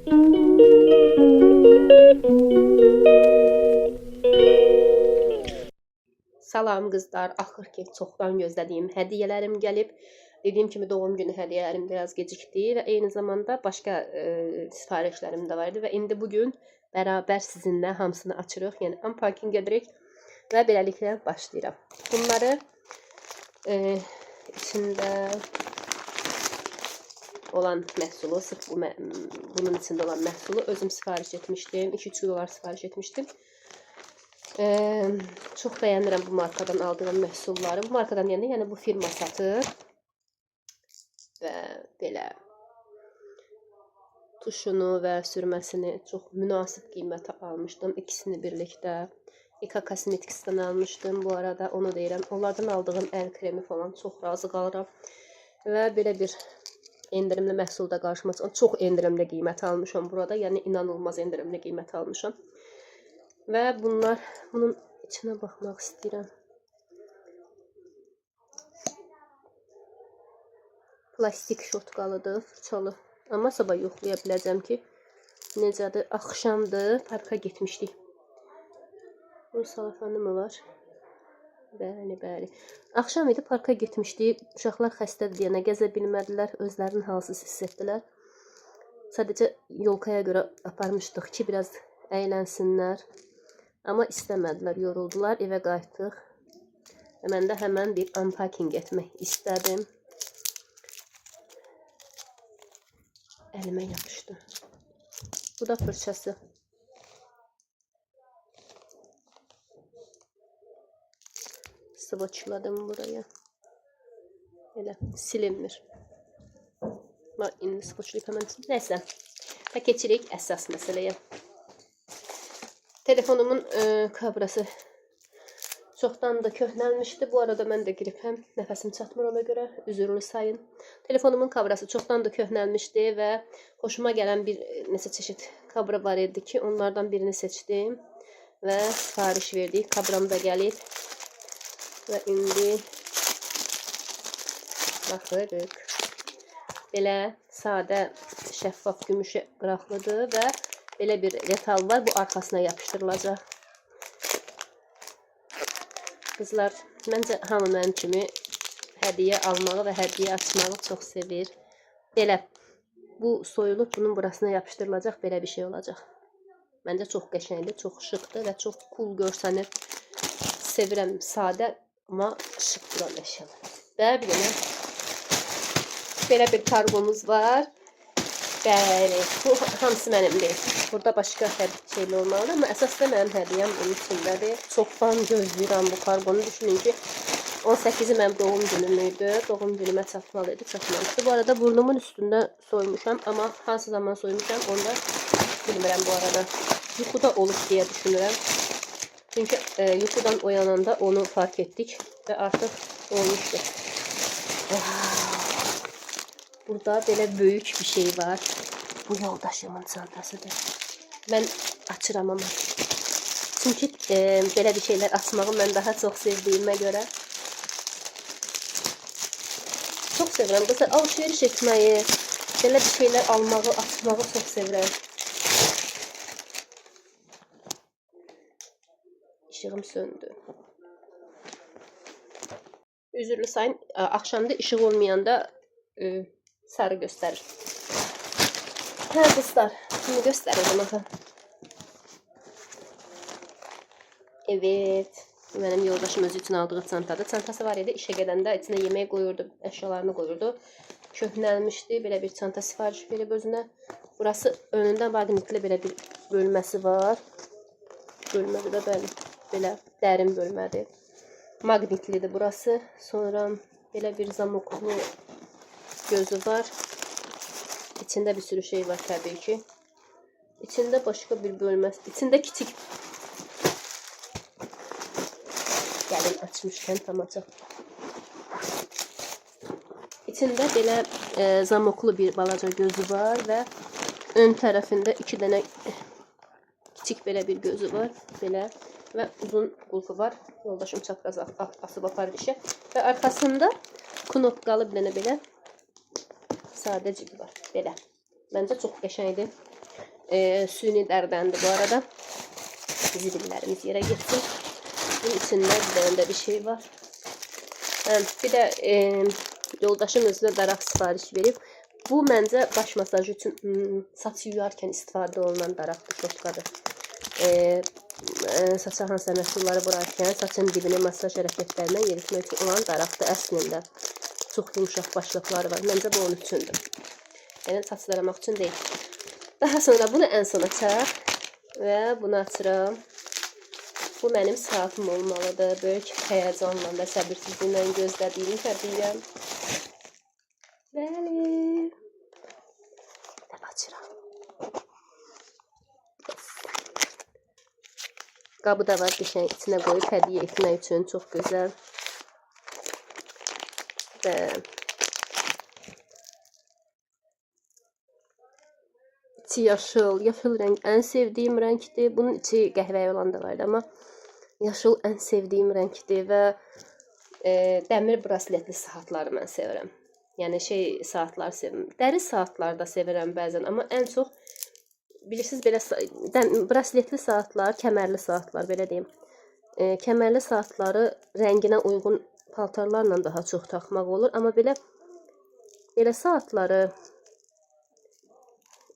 Salam qızlar, axır ki çoxdan gözlədiyim hədiyyələrim gəlib. Dediyim kimi doğum günü hədiyyələrim biraz gecikdi və eyni zamanda başqa sifarişlərim də var idi və indi bugün bərabər sizinlə hamısını açırıq. Yəni unpacking edirik və beləliklə başlayıram. Bunları içində olan məhsulu, sırf bunun içində olan məhsulu özüm sifariş etmişdim. 2-3 dolar sifariş etmişdim. Çox bəyənirəm bu markadan aldığım məhsulları. Bu markadan yəni bu firma satır. Və belə tuşunu və sürməsini çox münasib qiymətə almışdım. İkisini birlikdə Ika Cosmetics'dən almışdım. Bu arada onu deyirəm. Onlardan aldığım əl kremi falan çox razı qalıram. Və belə bir endirimli məhsulda qarşıma çıxan. Çox endirimli qiymət almışam burada. Yəni inanılmaz endirimli qiymət almışam. Və bunun içinə baxmaq istəyirəm. Plastik şotqalıdır, fırçalı. Amma sabah yoxlaya biləcəm ki, necədir. Axşamdır, parka getmişdik. Bunun salafanı mı var? Bəli, bəli. Axşam idi, parka getmişdik. Uşaqlar xəstədir deyənə gəzə bilmədilər. Özlərinin halsız hiss etdilər. Sadəcə yolkaya görə aparmışdıq ki, biraz əylənsinlər. Amma istəmədilər, yoruldular, evə qayıtdıq. Və mən də həmən bir unpacking etmək istədim. Əlimə yapışdı. Bu da fırçası. Sıvıçladım buraya. Elə silinmir. İndi sıvıçlayıb həmən. Nəysə, və keçirik əsas məsələyə. Telefonumun kabrası çoxdan da köhnəlmişdi. Bu arada mən də girib həm nəfəsim çatmır ona görə üzürlü sayın. Telefonumun kabrası çoxdan da köhnəlmişdi və xoşuma gələn bir neçə çeşid kabra var idi ki, onlardan birini seçdim və sifariş verdik. Kabram da gəlib və indi baxırıq. Belə sadə şəffaf gümüş qıraqlıdır və belə bir detal var. Bu arxasına yapışdırılacaq. Qızlar, məncə hamı mənim kimi hədiyyə almağı və hədiyyə açmağı çox sevir. Belə, bu soyulub bunun burasına yapışdırılacaq. Belə bir şey olacaq. Məncə çox qəşəngdir, çox şıqdır və çox cool görsənir. Sevirəm sadə, amma şıq duran əşyalar. Və bir dənə belə bir kargomuz var. Bəli, bu hamısı mənimdir. Burada başqa şeyli olmalıdır, amma əsas da mənim hədiyyəm onun içindədir. Çoxdan gözləyirəm bu kargonu. Düşünün ki, 18-i mənim doğum günümüydü. Doğum günümə çatmalıydı, çatmamışdı. Bu arada burnumun üstündə soymuşam, amma hansı zaman soymuşam, onu da bilmirəm bu arada. Yuxuda olub deyə düşünürəm. Çünki yuxudan oyananda onu fark etdik və artıq olmuşdu. Burada belə böyük bir şey var. Bu yoldaşımın çantasıdır. Mən açıram ama. Çünki belə bir şeylər açmağı mən daha çox sevdiyimə görə. Çox sevirəm. Qısa alışveriş etməyi, belə bir şeylər almağı, açmağı çox sevirəm. İşığım söndü. Üzürlü sayın, axşamda işıq olmayanda sarı göstərir. Hə qızlar, şimdi göstərirəm axı. Evet, mənim yoldaşım özü üçün aldığı çantadır. Çantası var idi, işə gedəndə içinə yemək qoyurdu, əşyalarını qoyurdu. Köhnəlmişdi, belə bir çanta sifariş verib özünə. Burası önündə maqnitli belə bir bölməsi var. Bölmədir də bəli, belə dərin bölmədir. Maqnitlidir burası. Sonra belə bir zamoklu gözü var. İçində bir sürü şey var təbii ki. İçində başqa bir bölməsi. İçində kiçik. Gəlin açmışkən tam açaq. İçində belə zamoklu bir balaca gözü var və ön tərəfində 2 dənə kiçik belə bir gözü var. Belə və uzun qulpu var. Yoldaşım çapraz asıb aparır işə. Və arxasında knopkalı bir dənə belə sadə cibi var. Belə. Məncə çox qəşəngdir. Süni dərdəndir bu arada. Zibillərimiz yerə getsin. Bunun içində bir dənə də bir şey var. Bir də yoldaşım özünə daraq sifariş verib. Bu məncə baş masajı üçün saç yuyarkən istifadə olunan daraqdır, şotkadır. Saça hansısa məhsulları vurarkən saçın dibini masaj hərəkətlərindən yeritmək üçün olan daraqdır əslində. Çox yumuşaq başlıqları var. Məncə bu onun üçündür. Yəni saç daramaq üçün deyil. Daha sonra bunu ən sona açaq və bunu açıram. Bu mənim saatım olmalıdır. Böyük həyəcanla və səbirsizliklə gözlədiyim təbiyyəm. Bəli. Və açıram. Qabı da var, qəşəng içinə qoyub hədiyyə etmək üçün çox gözəl. Və içi yaşıl. Yaşıl rəng ən sevdiyim rəngdir. Bunun içi qəhvəyi olan da vardı, amma yaşıl ən sevdiyim rəngdir və dəmir brasletli saatları mən sevirəm. Yəni saatlar sevirəm. Dəri saatlar da sevirəm bəzən, amma ən çox bilirsiniz belə brasletli saatlar, kəmərli saatlar belə deyim. Kəmərli saatları rənginə uyğun paltarlarla daha çox taxmaq olur, amma belə saatları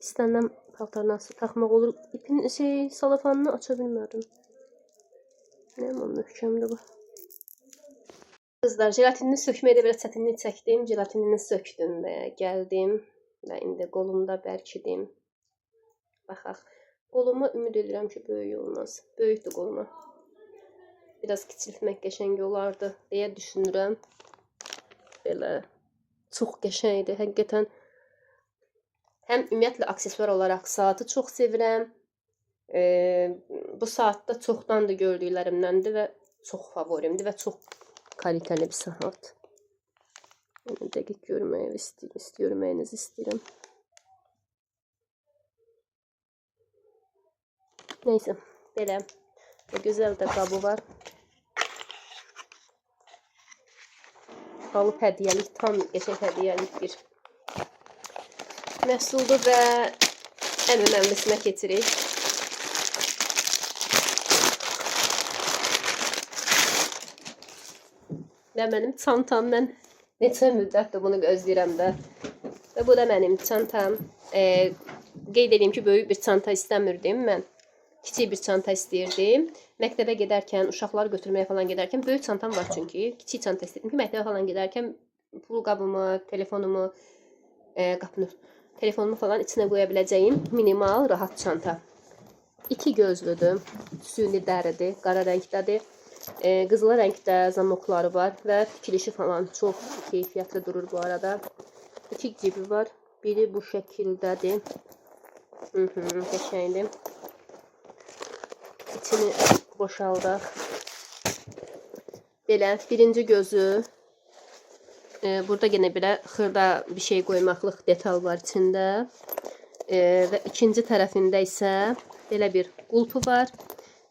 istənilən paltarla taxmaq olur. İpin salafanını aça bilmədim. Nə möhkəmdir bu. Qızlar, jelatinini sökməkdə biraz çətinlik çəkdim. Jelatinini sökdüm və gəldim. Və indi qolumda bərkidim. Baxaq. Qoluma ümid edirəm ki, böyük olmaz. Böyükdür qoluma. Biraz kiçiltmək qəşəng olardı deyə düşünürəm. Belə çox qəşəngdir. Həqiqətən həm ümumiyyətlə aksesuar olaraq saatı çox sevirəm. Bu saatda çoxdandır gördüklərimdəndir və çox favorimdir və çox kalitəli bir saat. Dəqiq görməyinizi istəyirəm. Neyse, belə gözəl də qabı var. Qalıb hədiyyəlik, tam qəşəng hədiyyəlik bir məhsuldur və ən önəmlisinə keçirik. Və mənim çantam, mən neçə müddətdir bunu gözləyirəm də. Və bu da mənim çantam. Qeyd edeyim ki, böyük bir çanta istəmirdim mən. Kiçik bir çanta istəyirdim. Məktəbə gedərkən, uşaqları götürməyə falan gedərkən böyük çantam var çünki. Kiçik çanta istəyirdim ki, məktəbə falan gedərkən pul qabımı, telefonumu falan içinə qoya biləcəyim minimal, rahat çanta. 2 gözlüdür, süni dəridir, qara rəngdədir. Qızılı rəngdə zamokları var və tikilişi falan çox keyfiyyətli durur bu arada. 2 cibi var. Biri bu şəkildədir. Qəşəngdir. İçini boşaldaq. Belə birinci gözü. Burada yenə belə xırda bir şey qoymaqlıq detal var içində. Və ikinci tərəfində isə belə bir qulpu var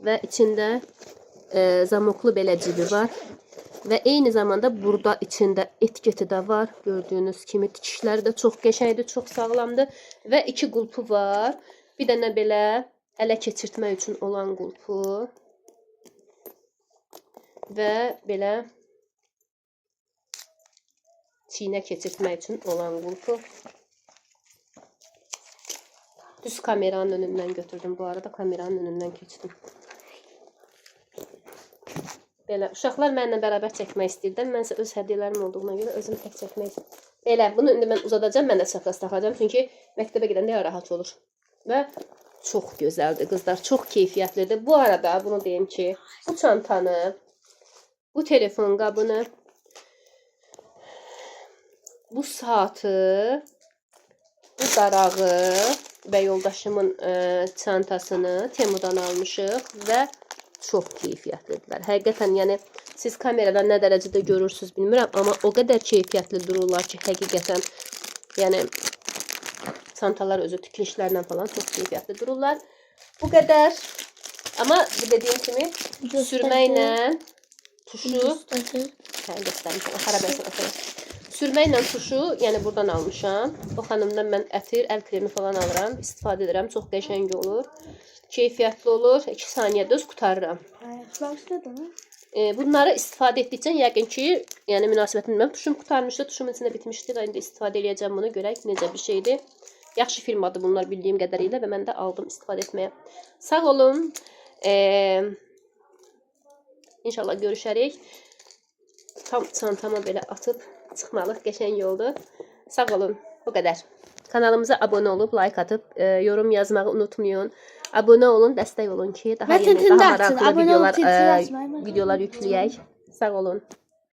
və içində zamoklu belə cibi var. Və eyni zamanda burada içində etiketi də var. Gördüyünüz kimi tikişləri də çox qəşəngdir, çox sağlamdır. Və 2 qulpu var. Bir dənə belə ələ keçirtmək üçün olan qulpu. Və belə çiynə keçirtmək üçün olan qulpu. Düz kameranın önündən götürdüm. Bu arada kameranın önündən keçdim. Belə, uşaqlar mənimlə bərabər çəkmək istəyirdim. Mən isə öz hədiyyələrim olduğuna görə özüm tək çəkmək istəyirdim. Belə, bunu indi mən uzadacağım, mən də çapraz taxacağım. Çünki məktəbə gedəndə rahat olur. Və çox gözəldir, qızlar. Çox keyfiyyətlidir. Bu arada bunu deyim ki, bu çantanı, bu telefon qabını, bu saatı, bu darağı və yoldaşımın çantasını Temudan almışıq və çox keyfiyyətlidirlər. Həqiqətən, yəni siz kameradan nə dərəcədə görürsünüz bilmirəm, amma o qədər keyfiyyətli dururlar ki, həqiqətən, yəni çantalar özü tikilişlərlə falan çox keyfiyyətli dururlar. Bu qədər. Amma dediyim kimi sürməklə tuşu Sürməklə tuşu, yəni buradan almışam. O xanımdan mən ətir, əl kremi falan alıram, istifadə edirəm. Çox qəşəng olur. Keyfiyyətli olur. 2 saniyədə öz qurtarıram. Bunları istifadə etdikcə yəqin ki, yəni münasibətini bilmirəm. Tuşum qurtarmışdı, tuşumun içində bitmişdi. İndi istifadə edəcəm bunu, görək necə bir şeydir. Yaxşı firmadır bunlar bildiyim qədərilə və mən də aldım istifadə etməyə. Sağ olun. İnşallah görüşərik. Tam çantama belə atıb çıxmalıq qəşəng oldu. Sağ olun. Bu qədər. Kanalımıza abunə olub, like atıb, yorum yazmağı unutmayın. Abunə olun, dəstək olun ki, daha yeni, daha maraqlı videolar yükləyək. Sağ olun.